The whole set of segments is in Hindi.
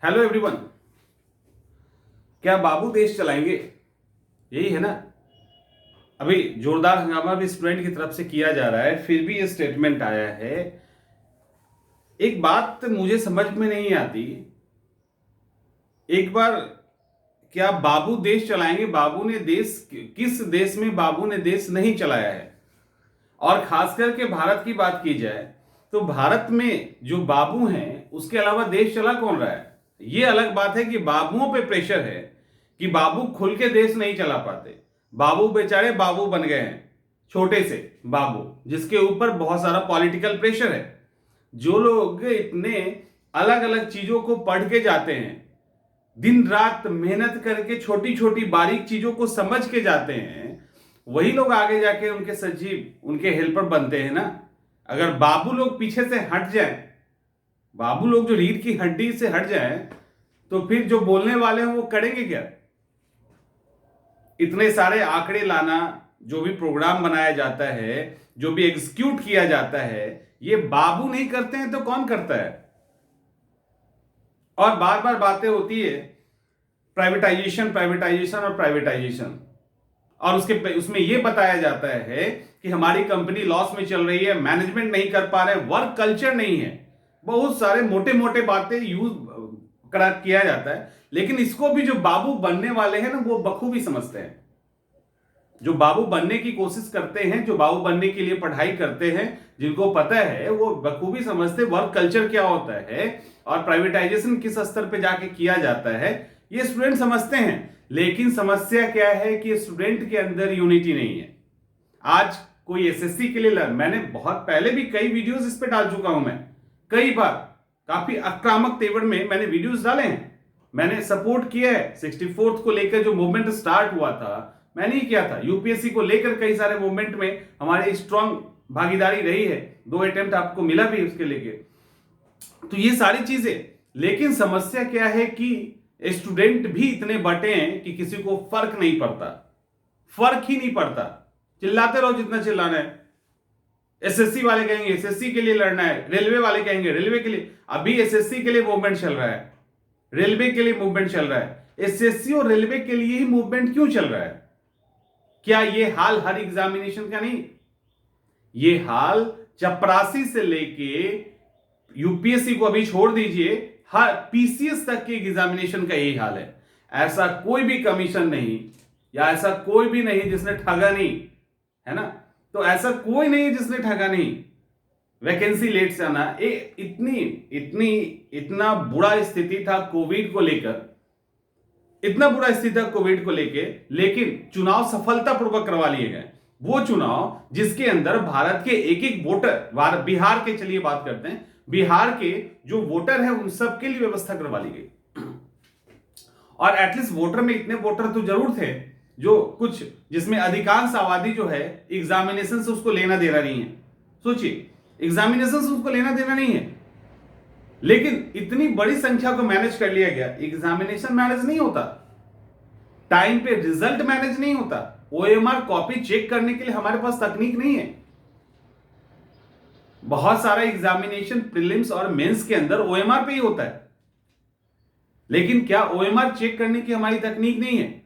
Hello everyone. क्या बाबू देश चलाएंगे? यही है ना। अभी जोरदार हंगामा भी स्टूडेंट की तरफ से किया जा रहा है, फिर भी ये स्टेटमेंट आया है। एक बात मुझे समझ में नहीं आती। एक बार क्या बाबू देश चलाएंगे? बाबू ने देश, किस देश में बाबू ने देश नहीं चलाया है? और खास करके भारत की बात की जाए तो भारत में जो बाबू हैं उसके अलावा देश चला कौन रहा है? ये अलग बात है कि बाबुओं पे प्रेशर है कि बाबू खुल के देश नहीं चला पाते। बाबू बेचारे बाबू बन गए हैं, छोटे से बाबू, जिसके ऊपर बहुत सारा पॉलिटिकल प्रेशर है। जो लोग इतने अलग अलग चीजों को पढ़ के जाते हैं, दिन रात मेहनत करके छोटी छोटी बारीक चीजों को समझ के जाते हैं, वही लोग आगे जाके उनके सचिव, उनके हेल्पर बनते हैं ना। अगर बाबू लोग पीछे से हट जाएं, बाबू लोग जो रीढ़ की हड्डी से हट जाएं, तो फिर जो बोलने वाले हैं वो करेंगे क्या? इतने सारे आंकड़े लाना, जो भी प्रोग्राम बनाया जाता है, जो भी एग्जीक्यूट किया जाता है, ये बाबू नहीं करते हैं तो कौन करता है? और बार बार बातें होती है प्राइवेटाइजेशन, प्राइवेटाइजेशन और प्राइवेटाइजेशन, और उसमें यह बताया जाता है कि हमारी कंपनी लॉस में चल रही है, मैनेजमेंट नहीं कर पा रहे, वर्क कल्चर नहीं है। बहुत सारे मोटे मोटे बातें यूज किया जाता है, लेकिन इसको भी जो बाबू बनने वाले हैं ना, वो बखूबी समझते हैं। जो बाबू बनने की कोशिश करते हैं, जो बाबू बनने के लिए पढ़ाई करते हैं, जिनको पता है, वो बखूबी समझते वर्क कल्चर क्या होता है और प्राइवेटाइजेशन किस स्तर पे जाके किया जाता है, ये स्टूडेंट समझते हैं। लेकिन समस्या क्या है कि स्टूडेंट के अंदर यूनिटी नहीं है। आज कोई एसएससी के लिए मैंने बहुत पहले भी कई वीडियोस इस पे डाल चुका हूं, मैं कई बार काफी आक्रामक तेवर में मैंने वीडियोस डाले हैं। मैंने सपोर्ट किया है 64th को लेकर, जो मूवमेंट स्टार्ट हुआ था मैंने ही किया था। यूपीएससी को लेकर कई सारे मूवमेंट में हमारी स्ट्रांग भागीदारी रही है, 2 अटेम्प्ट आपको मिला भी उसके लेके। तो ये सारी चीजें, लेकिन समस्या क्या है कि स्टूडेंट भी इतने बटे हैं कि किसी को फर्क नहीं पड़ता, फर्क ही नहीं पड़ता। चिल्लाते रहो जितना चिल्लाना है। एसएससी वाले कहेंगे एसएससी के लिए लड़ना है, रेलवे वाले कहेंगे रेलवे के लिए। अभी एसएससी के लिए मूवमेंट चल रहा है, रेलवे के लिए मूवमेंट चल रहा है। एसएससी और रेलवे के लिए ही मूवमेंट क्यों चल रहा है? क्या ये हाल हर एग्जामिनेशन का नहीं? ये हाल चपरासी से लेके यूपीएससी को अभी छोड़ दीजिए, हर पीसीएस तक के एग्जामिनेशन का यही हाल है। ऐसा कोई भी कमीशन नहीं, या ऐसा कोई भी नहीं जिसने ठगा नहीं, है ना। तो ऐसा कोई नहीं जिसने ठगा नहीं। वैकेंसी लेट से आना, इतना बुरा स्थिति था कोविड को लेकर, इतना बुरा स्थिति था कोविड को लेकर, लेकिन चुनाव सफलतापूर्वक करवा लिए गए। वो चुनाव जिसके अंदर भारत के एक एक वोटर, बिहार के, चलिए बात करते हैं, बिहार के जो वोटर है उन सब के लिए व्यवस्था करवा ली गई। और एटलीस्ट वोटर में इतने वोटर तो जरूर थे जो कुछ, जिसमें अधिकांश आबादी जो है एग्जामिनेशन से उसको लेना देना नहीं है। सोचिए, एग्जामिनेशन से उसको लेना देना नहीं है, लेकिन इतनी बड़ी संख्या को मैनेज कर लिया गया। एग्जामिनेशन मैनेज नहीं होता, टाइम पे रिजल्ट मैनेज नहीं होता, ओएमआर कॉपी चेक करने के लिए हमारे पास तकनीक नहीं है। बहुत सारा एग्जामिनेशन प्रीलिम्स और मेंस के अंदर ओएमआर पे ही होता है, लेकिन क्या ओएमआर चेक करने की हमारी तकनीक नहीं है।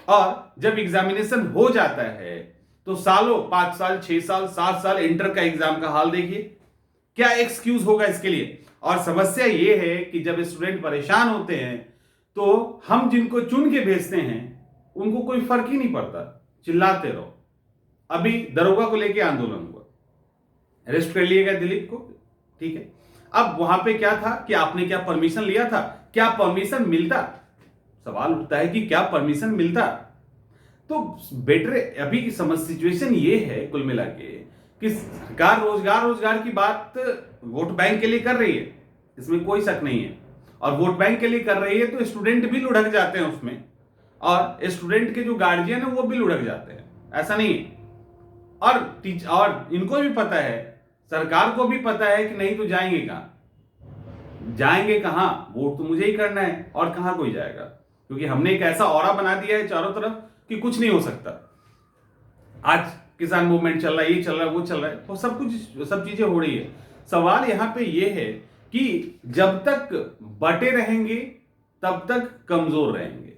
और जब एग्जामिनेशन हो जाता है तो सालों, 5 साल, 6 साल, 7 साल इंटर का एग्जाम का हाल देखिए, क्या एक्सक्यूज होगा इसके लिए। और समस्या यह है कि जब स्टूडेंट परेशान होते हैं तो हम जिनको चुन के भेजते हैं उनको कोई फर्क ही नहीं पड़ता, चिल्लाते रहो। अभी दरोगा को लेकर आंदोलन हुआ, अरेस्ट कर लिया गया दिलीप को, ठीक है। अब वहां पे क्या था कि आपने क्या परमिशन लिया था? क्या परमिशन मिलता? सवाल उठता है कि क्या परमिशन मिलता? तो बेटर, अभी सिचुएशन ये है कुल मिला के कि सरकार रोजगार की बात वोट बैंक के लिए कर रही है, इसमें कोई शक नहीं है। और वोट बैंक के लिए कर रही है तो स्टूडेंट भी लुढ़क जाते हैं उसमें, और स्टूडेंट के जो गार्जियन है वो भी लुढ़क जाते हैं, ऐसा नहीं है। और इनको भी पता है, सरकार को भी पता है कि नहीं तो जाएंगे कहां, जाएंगे कहां, वोट तो मुझे ही करना है, और कहां कोई जाएगा, क्योंकि हमने एक ऐसा ऑरा बना दिया है चारों तरफ कि कुछ नहीं हो सकता। आज किसान मूवमेंट चल रहा है, ये चल रहा है, वो चल रहा है, वो सब चीजें हो रही है। सवाल यहां पे ये है कि जब तक बटे रहेंगे तब तक कमजोर रहेंगे।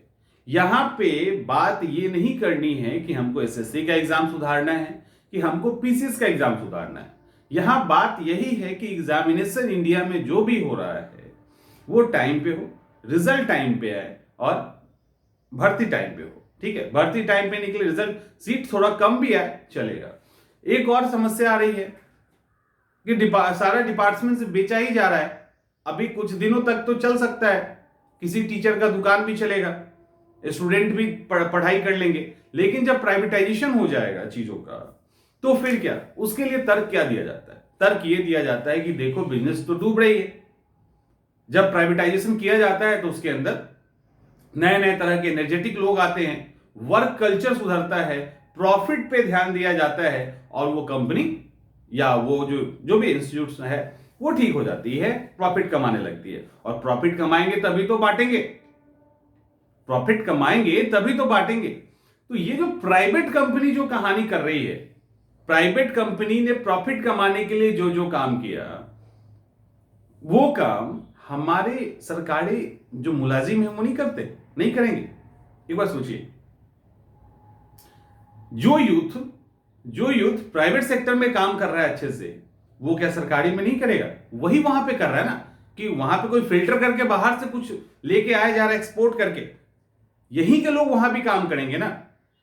यहां पे बात ये नहीं करनी है कि हमको एसएससी का एग्जाम सुधारना है कि हमको पीसीएस का एग्जाम सुधारना है। यहां बात यही है कि एग्जामिनेशन इंडिया में जो भी हो रहा है वो टाइम पे हो, रिजल्ट टाइम पे आए और भर्ती टाइम पे हो। ठीक है, भर्ती टाइम पे निकले, रिजल्ट सीट थोड़ा कम भी आए चलेगा। एक और समस्या आ रही है कि सारा डिपार्टमेंट से बेचा ही जा रहा है। अभी कुछ दिनों तक तो चल सकता है, किसी टीचर का दुकान भी चलेगा, स्टूडेंट भी पढ़ाई कर लेंगे, लेकिन जब प्राइवेटाइजेशन हो जाएगा चीजों का तो फिर क्या? उसके लिए तर्क क्या दिया जाता है? तर्क ये दिया जाता है कि देखो बिजनेस तो डूब रही है। जब प्राइवेटाइजेशन किया जाता है तो उसके अंदर नए नए तरह के एनर्जेटिक लोग आते हैं, वर्क कल्चर सुधरता है, प्रॉफिट पे ध्यान दिया जाता है और वो कंपनी या वो जो भी इंस्टीट्यूट है वो ठीक हो जाती है, प्रॉफिट कमाने लगती है। और प्रॉफिट कमाएंगे तभी तो बांटेंगे, प्रॉफिट कमाएंगे तभी तो बांटेंगे। तो ये जो प्राइवेट कंपनी जो कहानी कर रही है, प्राइवेट कंपनी ने प्रॉफिट कमाने के लिए जो जो काम किया वो काम हमारे सरकारी जो मुलाजिम है वो नहीं करते, नहीं करेंगे। एक बार सोचिए, जो यूथ प्राइवेट सेक्टर में काम कर रहा है अच्छे से, वो क्या सरकारी में नहीं करेगा? वही वहां पे कर रहा है ना, कि वहां पे कोई फिल्टर करके बाहर से कुछ लेके आया जा रहा है एक्सपोर्ट करके, यहीं के लोग वहां भी काम करेंगे ना।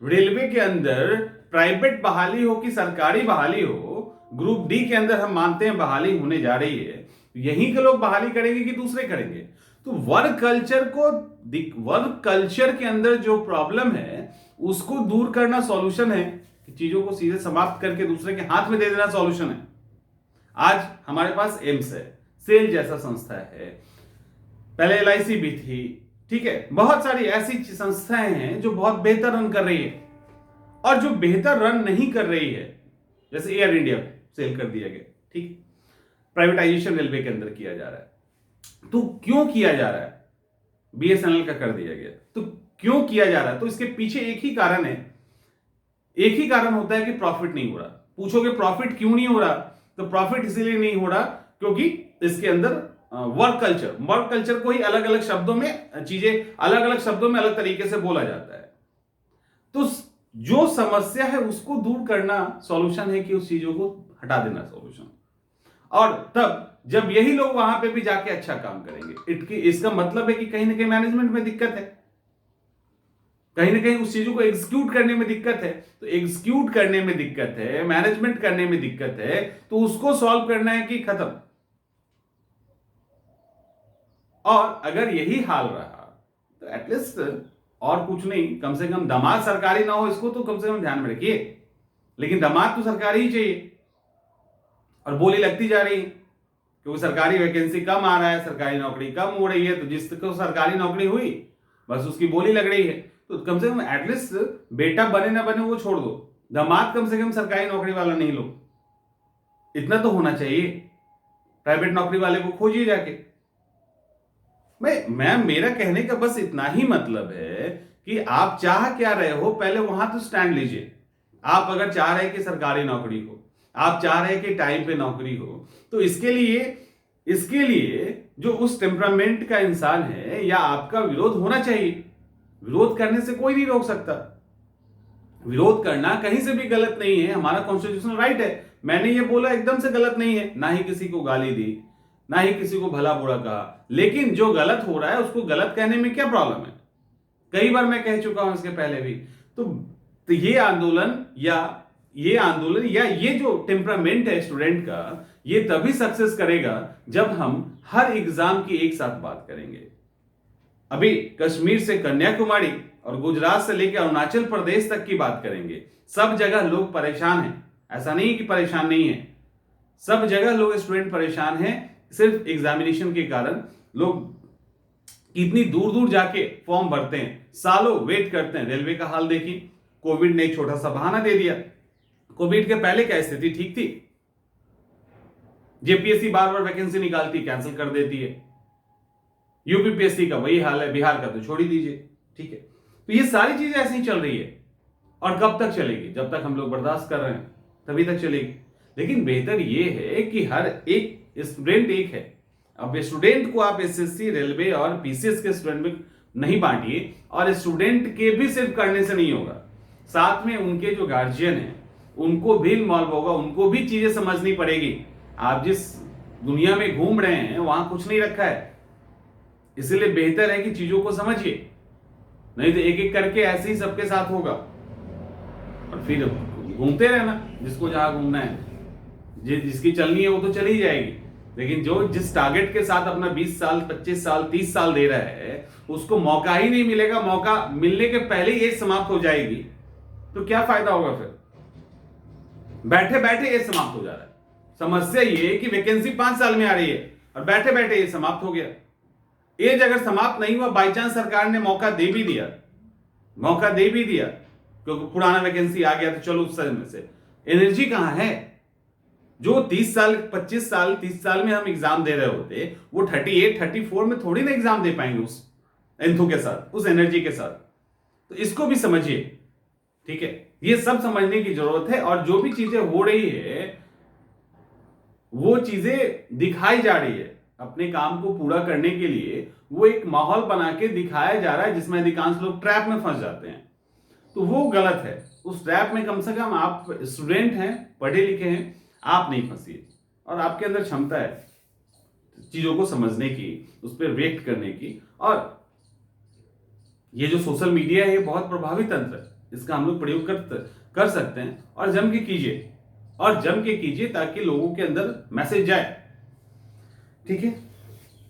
रेलवे के अंदर प्राइवेट बहाली हो कि सरकारी बहाली हो, ग्रुप डी के अंदर हम मानते हैं बहाली होने जा रही है, यहीं के लोग बहाली करेंगे कि दूसरे करेंगे? तो वर्क कल्चर के अंदर जो प्रॉब्लम है उसको दूर करना सॉल्यूशन है, कि चीजों को सीधे समाप्त करके दूसरे के हाथ में दे देना सॉल्यूशन है। आज हमारे पास एम्स है, सेल जैसा संस्था है, पहले एलआईसी भी थी, ठीक है, बहुत सारी ऐसी संस्थाएं हैं जो बहुत बेहतर रन कर रही है। और जो बेहतर रन नहीं कर रही है, जैसे एयर इंडिया सेल कर दिया गया, ठीक, प्राइवेटाइजेशन रेलवे के अंदर किया जा रहा है, तो क्यों किया जा रहा है? बीएसएनएल का कर दिया गया, तो क्यों किया जा रहा है? तो इसके पीछे एक ही कारण है, एक ही कारण होता है कि प्रॉफिट नहीं हो रहा। पूछोगे प्रॉफिट क्यों नहीं हो रहा? तो प्रॉफिट इसीलिए नहीं हो रहा क्योंकि इसके अंदर वर्क कल्चर को ही अलग अलग शब्दों में, चीजें अलग अलग शब्दों में अलग तरीके से बोला जाता है। तो जो समस्या है उसको दूर करना सॉल्यूशन है, कि उस चीजों को हटा देना सॉल्यूशन। और तब जब यही लोग वहां पे भी जाके अच्छा काम करेंगे, इसका मतलब है कि कहीं ना कहीं मैनेजमेंट में दिक्कत है, कहीं ना कहीं उस चीजों को एग्जीक्यूट करने में दिक्कत है। तो एग्जीक्यूट करने में दिक्कत है, मैनेजमेंट करने में दिक्कत है, तो उसको सॉल्व करना है कि खत्म। और अगर यही हाल रहा तो एटलीस्ट और कुछ नहीं, कम से कम दामाद सरकारी ना हो, इसको तो कम से कम ध्यान में रखिए। लेकिन दामाद तो सरकारी ही चाहिए, और बोली लगती जा रही है क्योंकि सरकारी वैकेंसी कम आ रहा है, सरकारी नौकरी कम हो रही है, तो जिसको सरकारी नौकरी हुई बस उसकी बोली लग रही है। तो कम से कम एटलीस्ट बेटा बने ना बने वो छोड़ दो, दामाद कम से कम सरकारी नौकरी वाला नहीं लो, इतना तो होना चाहिए। प्राइवेट नौकरी वाले को खोजिए जाके। मेरा कहने का बस इतना ही मतलब है कि आप चाह क्या रहे हो, पहले वहां तो स्टैंड लीजिए। आप अगर चाह रहे हैं कि सरकारी नौकरी हो, आप चाह रहे हैं कि टाइम पे नौकरी हो, तो इसके लिए जो उस टेम्परामेंट का इंसान है या आपका विरोध होना चाहिए। विरोध करने से कोई नहीं रोक सकता, विरोध करना कहीं से भी गलत नहीं है, हमारा कॉन्स्टिट्यूशनल राइट है। मैंने ये बोला एकदम से गलत नहीं है, ना ही किसी को गाली दी, ना ही किसी को भला बुरा कहा, लेकिन जो गलत हो रहा है उसको गलत कहने में क्या प्रॉब्लम है? कई बार मैं कह चुका हूं इसके पहले भी। तो ये आंदोलन या ये जो टेम्परामेंट है स्टूडेंट का, ये तभी सक्सेस करेगा जब हम हर एग्जाम की एक साथ बात करेंगे। अभी कश्मीर से कन्याकुमारी और गुजरात से लेकर अरुणाचल प्रदेश तक की बात करेंगे। सब जगह लोग परेशान हैं, ऐसा नहीं कि परेशान नहीं है, सब जगह लोग स्टूडेंट परेशान हैं। सिर्फ एग्जामिनेशन के कारण लोग कितनी दूर दूर जाके फॉर्म भरते हैं, सालों वेट करते हैं। रेलवे का हाल देखिए, कोविड ने एक छोटा सा बहाना दे दिया। कोविड के पहले क्या स्थिति ठीक थी? जेपीएससी बार बार वैकेंसी निकालती, कैंसिल कर देती है। यूपीपीएससी का वही हाल है, बिहार का तो छोड़ ही दीजिए, ठीक है। तो ये सारी चीजें ऐसे ही चल रही है, और कब तक चलेगी? जब तक हम लोग बर्दाश्त कर रहे हैं तभी तक चलेगी। लेकिन बेहतर ये है कि हर एक स्टूडेंट एक है, अब स्टूडेंट को आप एसएससी, रेलवे और पीसीएस के स्टूडेंट में नहीं बांटिए, और स्टूडेंट के भी सिर्फ करने से नहीं होगा, साथ में उनके जो गार्जियन हैं उनको भी इन्वॉल्व होगा, उनको भी चीजें समझनी पड़ेगी। आप जिस दुनिया में घूम रहे हैं वहां कुछ नहीं रखा है, इसलिए बेहतर है कि चीजों को समझिए, नहीं तो एक एक करके ऐसे ही सबके साथ होगा और फिर घूमते रहना, जिसको जहां घूमना है, जिसकी चलनी है वो तो चली जाएगी, लेकिन जो जिस टारगेट के साथ अपना 20 साल, 25 साल, 30 साल दे रहा है उसको मौका ही नहीं मिलेगा, मौका मिलने के पहले ये समाप्त हो जाएगी, तो क्या फायदा होगा फिर? बैठे बैठे ये समाप्त हो जा रहा है। समस्या ये है कि वैकेंसी 5 साल में आ रही है और बैठे बैठे ये समाप्त हो गया। एज अगर समाप्त नहीं हुआ, बाई चांस सरकार ने मौका दे भी दिया, क्योंकि पुराना वैकेंसी आ गया तो चलो उस समय से एनर्जी कहां है? जो 30 साल, 25 साल, 30 साल में हम एग्जाम दे रहे होते, वो 38, 34 में थोड़ी ना एग्जाम दे पाएंगे उस एंथू के साथ, उस एनर्जी के साथ। तो इसको भी समझिए, ठीक है? ये सब समझने की जरूरत है, और जो भी चीजें हो रही है वो चीजें दिखाई जा रही है अपने काम को पूरा करने के लिए, वो एक माहौल बना के दिखाया जा रहा है जिसमें अधिकांश लोग ट्रैप में फंस जाते हैं, तो वो गलत है। उस ट्रैप में कम से कम आप स्टूडेंट हैं, पढ़े लिखे हैं, आप नहीं फंसिए, और आपके अंदर क्षमता है चीजों को समझने की, उस पर रिएक्ट करने की। और ये जो सोशल मीडिया है ये बहुत प्रभावी तंत्र है, इसका हम लोग प्रयोग कर सकते हैं, और जम के कीजिए ताकि लोगों के अंदर मैसेज जाए। ठीक है,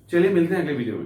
चलिए मिलते हैं अगले वीडियो में।